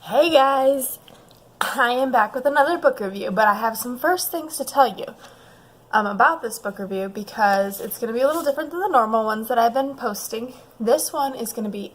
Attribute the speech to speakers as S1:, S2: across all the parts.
S1: Hey guys, I am back with another book review, but I have some first things to tell you about this book review because it's going to be a little different than the normal ones that I've been posting. This one is going to be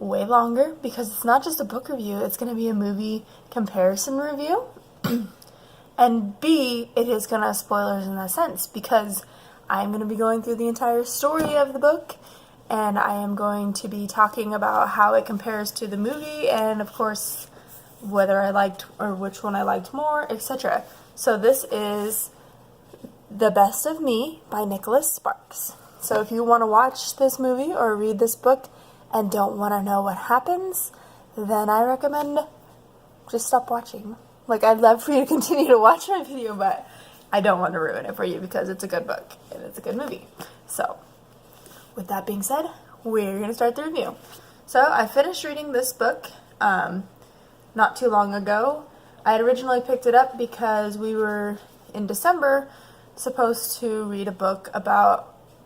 S1: way longer because it's not just a book review, it's going to be a movie comparison review. And B, it is going to have spoilers in that sense because I'm going to be going through the entire story of the book. And I am going to be talking about how it compares to the movie and, of course, whether I liked or which one I liked more, etc. So this is The Best of Me by Nicholas Sparks. So if you want to watch this movie or read this book and don't want to know what happens, then I recommend just stop watching. I'd love for you to continue to watch my video, but I don't want to ruin it for you because it's a good book and it's a good movie. So with that being said, we're going to start the review. So I finished reading this book not too long ago. I had originally picked it up because we were, in December, supposed to read a book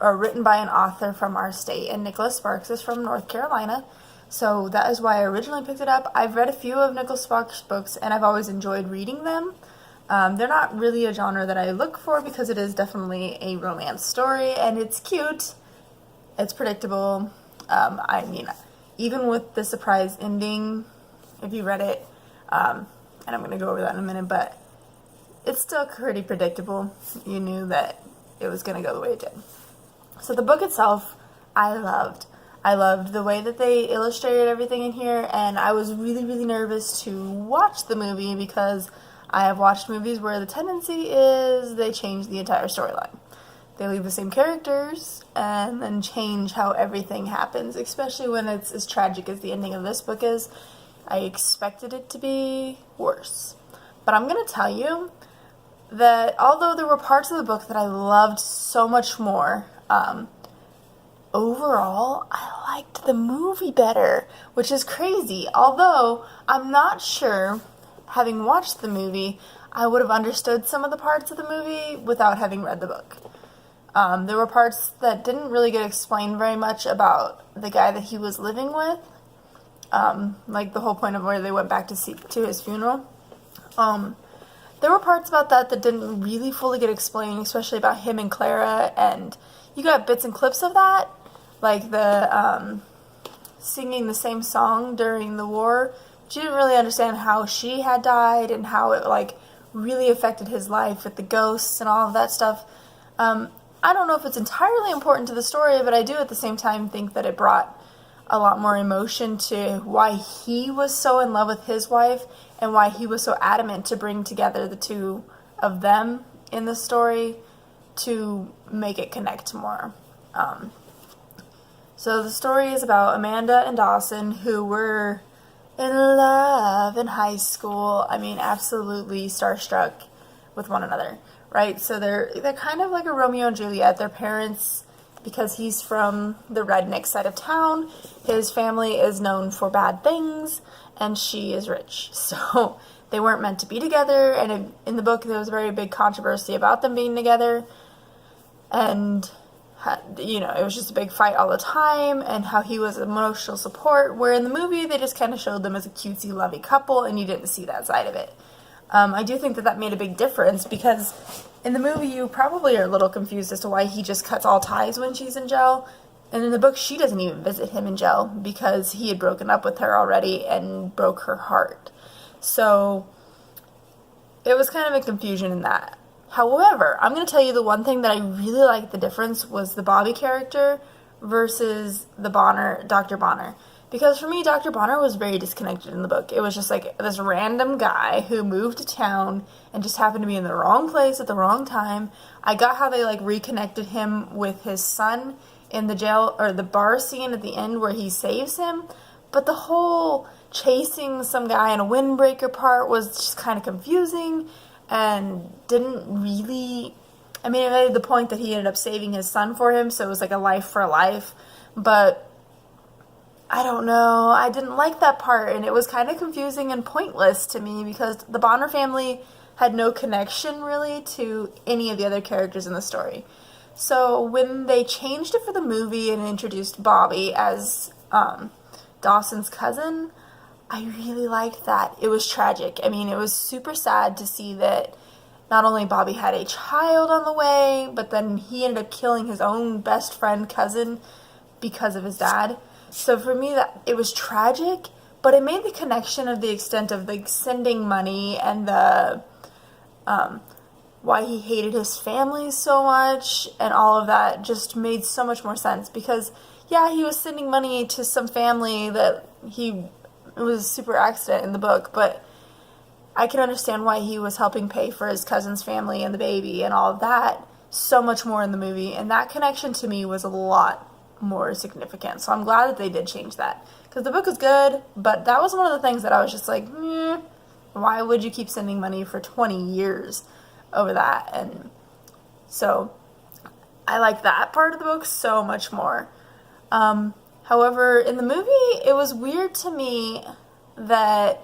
S1: written by an author from our state, and Nicholas Sparks is from North Carolina. So that is why I originally picked it up. I've read a few of Nicholas Sparks' books, and I've always enjoyed reading them. They're not really a genre that I look for because it is definitely a romance story, and it's cute. It's predictable. Even with the surprise ending, if you read it, and I'm going to go over that in a minute, but it's still pretty predictable. You knew that it was going to go the way it did. So the book itself, I loved. I loved the way that they illustrated everything in here, and I was really, really nervous to watch the movie because I have watched movies where the tendency is they change the entire storyline. They leave the same characters and then change how everything happens, especially when it's as tragic as the ending of this book is. I expected it to be worse. But I'm going to tell you that although there were parts of the book that I loved so much more, overall, I liked the movie better, which is crazy. Although, I'm not sure, having watched the movie, I would have understood some of the parts of the movie without having read the book. There were parts that didn't really get explained very much about the guy that he was living with, like the whole point of where they went back to his funeral. There were parts about that didn't really fully get explained, especially about him and Clara, and you got bits and clips of that, like the singing the same song during the war. But you didn't really understand how she had died and how it really affected his life with the ghosts and all of that stuff. I don't know if it's entirely important to the story, but I do at the same time think that it brought a lot more emotion to why he was so in love with his wife and why he was so adamant to bring together the two of them in the story to make it connect more. So the story is about Amanda and Dawson, who were in love in high school. Absolutely starstruck with one another. Right, so they're kind of like a Romeo and Juliet. Their parents, because he's from the redneck side of town, his family is known for bad things, and she is rich. So they weren't meant to be together, and in the book there was a very big controversy about them being together, and it was just a big fight all the time, and how he was emotional support, where in the movie they just kind of showed them as a cutesy, lovey couple, and you didn't see that side of it. I do think that made a big difference because in the movie you probably are a little confused as to why he just cuts all ties when she's in jail. And in the book she doesn't even visit him in jail because he had broken up with her already and broke her heart. So it was kind of a confusion in that. However, I'm going to tell you the one thing that I really liked the difference was the Bobby character versus the Dr. Bonner. Because for me, Dr. Bonner was very disconnected in the book. It was just like this random guy who moved to town and just happened to be in the wrong place at the wrong time. I got how they reconnected him with his son in the jail, or the bar scene at the end where he saves him. But the whole chasing some guy in a windbreaker part was just kind of confusing and didn't really... it made the point that he ended up saving his son for him, so it was like a life for life. But I don't know, I didn't like that part, and it was kind of confusing and pointless to me because the Bonner family had no connection really to any of the other characters in the story. So when they changed it for the movie and introduced Bobby as Dawson's cousin, I really liked that. It was tragic. I mean, it was super sad to see that not only Bobby had a child on the way, but then he ended up killing his own best friend cousin because of his dad. So for me, that it was tragic, but it made the connection of the extent of like sending money and the why he hated his family so much and all of that just made so much more sense because yeah, he was sending money to some family that it was a super accident in the book, but I can understand why he was helping pay for his cousin's family and the baby and all of that so much more in the movie, and that connection to me was a lot more significant. So I'm glad that they did change that because the book is good, but that was one of the things that I was just like, why would you keep sending money for 20 years over that? And so I like that part of the book so much more. However, in the movie, it was weird to me that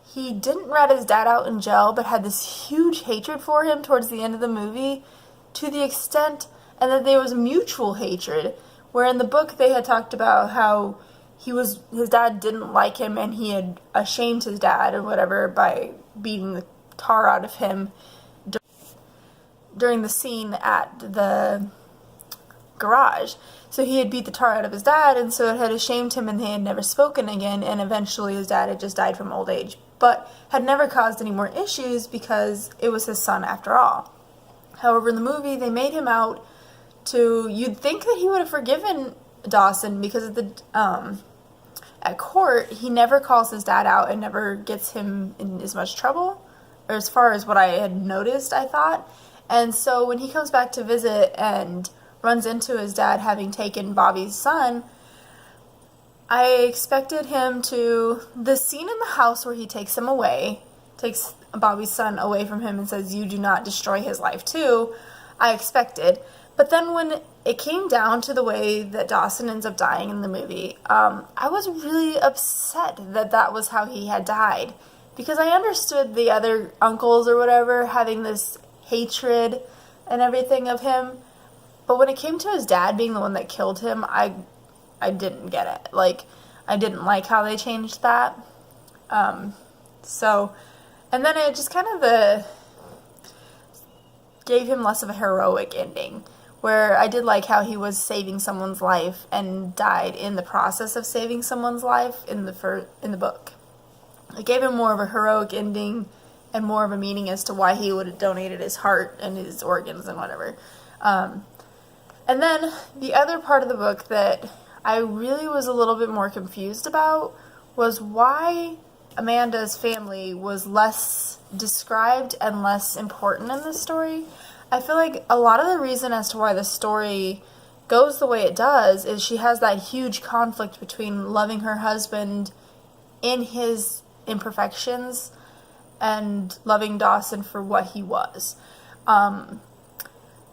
S1: he didn't rat his dad out in jail, but had this huge hatred for him towards the end of the movie, to the extent, and that there was mutual hatred, where in the book they had talked about how his dad didn't like him and he had ashamed his dad or whatever by beating the tar out of him during the scene at the garage. So he had beat the tar out of his dad, and so it had ashamed him, and they had never spoken again, and eventually his dad had just died from old age, but had never caused any more issues because it was his son after all. However, in the movie, they made him out to, you'd think that he would have forgiven Dawson because at court, he never calls his dad out and never gets him in as much trouble, or as far as what I had noticed, I thought. And so when he comes back to visit and runs into his dad having taken Bobby's son, I expected him to, the scene in the house where he takes Bobby's son away from him and says, you do not destroy his life too, I expected. But then when it came down to the way that Dawson ends up dying in the movie, I was really upset that that was how he had died. Because I understood the other uncles or whatever having this hatred and everything of him. But when it came to his dad being the one that killed him, I didn't get it. Like, I didn't like how they changed that. And then it just kind of gave him less of a heroic ending, where I did like how he was saving someone's life and died in the process of saving someone's life in the book. It gave him more of a heroic ending and more of a meaning as to why he would have donated his heart and his organs and whatever. And then the other part of the book that I really was a little bit more confused about was why Amanda's family was less described and less important in this story. I feel like a lot of the reason as to why the story goes the way it does is she has that huge conflict between loving her husband in his imperfections and loving Dawson for what he was.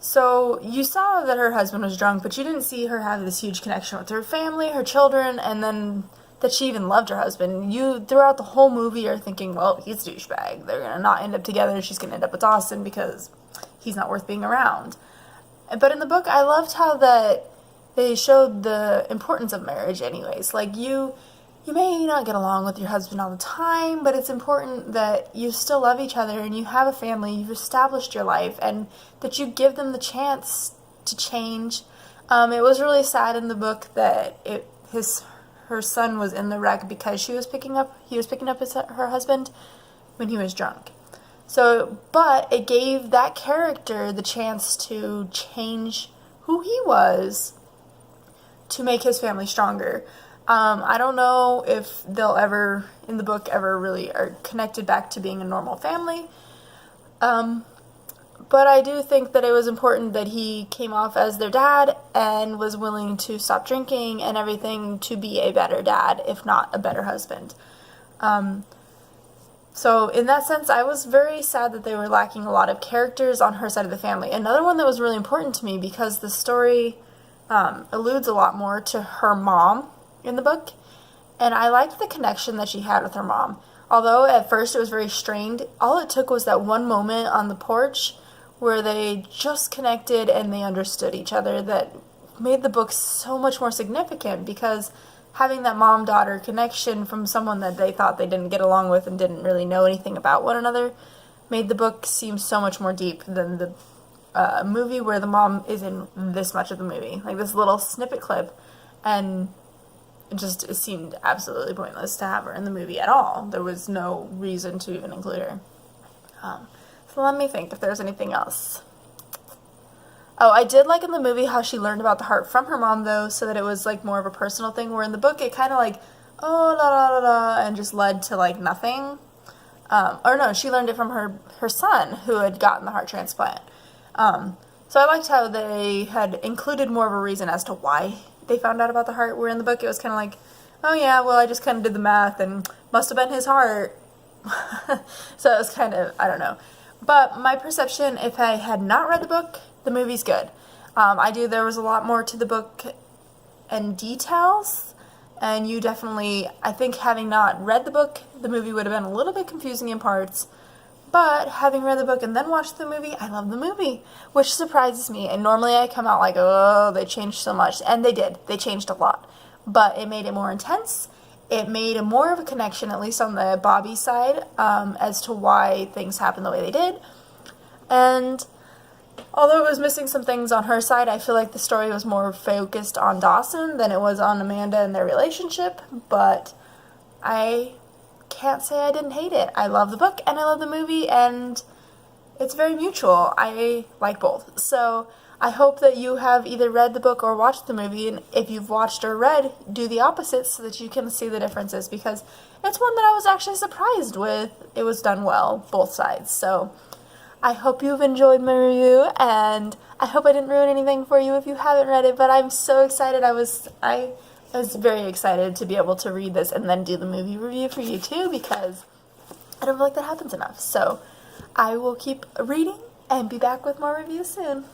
S1: So you saw that her husband was drunk, but you didn't see her have this huge connection with her family, her children, and then that she even loved her husband. You, throughout the whole movie, are thinking, well, he's a douchebag. They're going to not end up together. She's going to end up with Dawson because he's not worth being around. But in the book, I loved how that they showed the importance of marriage anyways. Like, you may not get along with your husband all the time, but it's important that you still love each other and you have a family, you've established your life, and that you give them the chance to change. It was really sad in the book that her son was in the wreck because he was picking up her husband when he was drunk. So, but it gave that character the chance to change who he was to make his family stronger. I don't know if they'll ever, in the book, ever really are connected back to being a normal family. But I do think that it was important that he came off as their dad and was willing to stop drinking and everything to be a better dad, if not a better husband. So in that sense, I was very sad that they were lacking a lot of characters on her side of the family. Another one that was really important to me because the story alludes a lot more to her mom in the book, and I liked the connection that she had with her mom. Although at first it was very strained, all it took was that one moment on the porch where they just connected and they understood each other that made the book so much more significant, because having that mom-daughter connection from someone that they thought they didn't get along with and didn't really know anything about one another made the book seem so much more deep than the movie, where the mom is in this much of the movie. Like this little snippet clip, and it seemed absolutely pointless to have her in the movie at all. There was no reason to even include her. So let me think if there's anything else. Oh, I did like in the movie how she learned about the heart from her mom, though, so that it was like more of a personal thing, where in the book it kind of like, oh, la la la la, and just led to like nothing. Or no, she learned it from her son, who had gotten the heart transplant. So I liked how they had included more of a reason as to why they found out about the heart, where in the book it was kind of like, oh yeah, well I just kind of did the math and must have been his heart. So it was kind of, I don't know. But my perception, if I had not read the book, the movie's good. There was a lot more to the book and details, and you definitely, I think having not read the book, the movie would have been a little bit confusing in parts. But having read the book and then watched the movie, I love the movie, which surprises me. And normally I come out like, oh, they changed so much. And they did. They changed a lot. But it made it more intense. It made a more of a connection, at least on the Bobby side, as to why things happened the way they did. And although it was missing some things on her side, I feel like the story was more focused on Dawson than it was on Amanda and their relationship. But I can't say I didn't hate it. I love the book and I love the movie, and it's very mutual. I like both. So I hope that you have either read the book or watched the movie, and if you've watched or read, do the opposite so that you can see the differences, because it's one that I was actually surprised with. It was done well, both sides. So I hope you've enjoyed my review, and I hope I didn't ruin anything for you if you haven't read it, but I'm so excited. I was very excited to be able to read this and then do the movie review for you too, because I don't feel like that happens enough. So I will keep reading and be back with more reviews soon.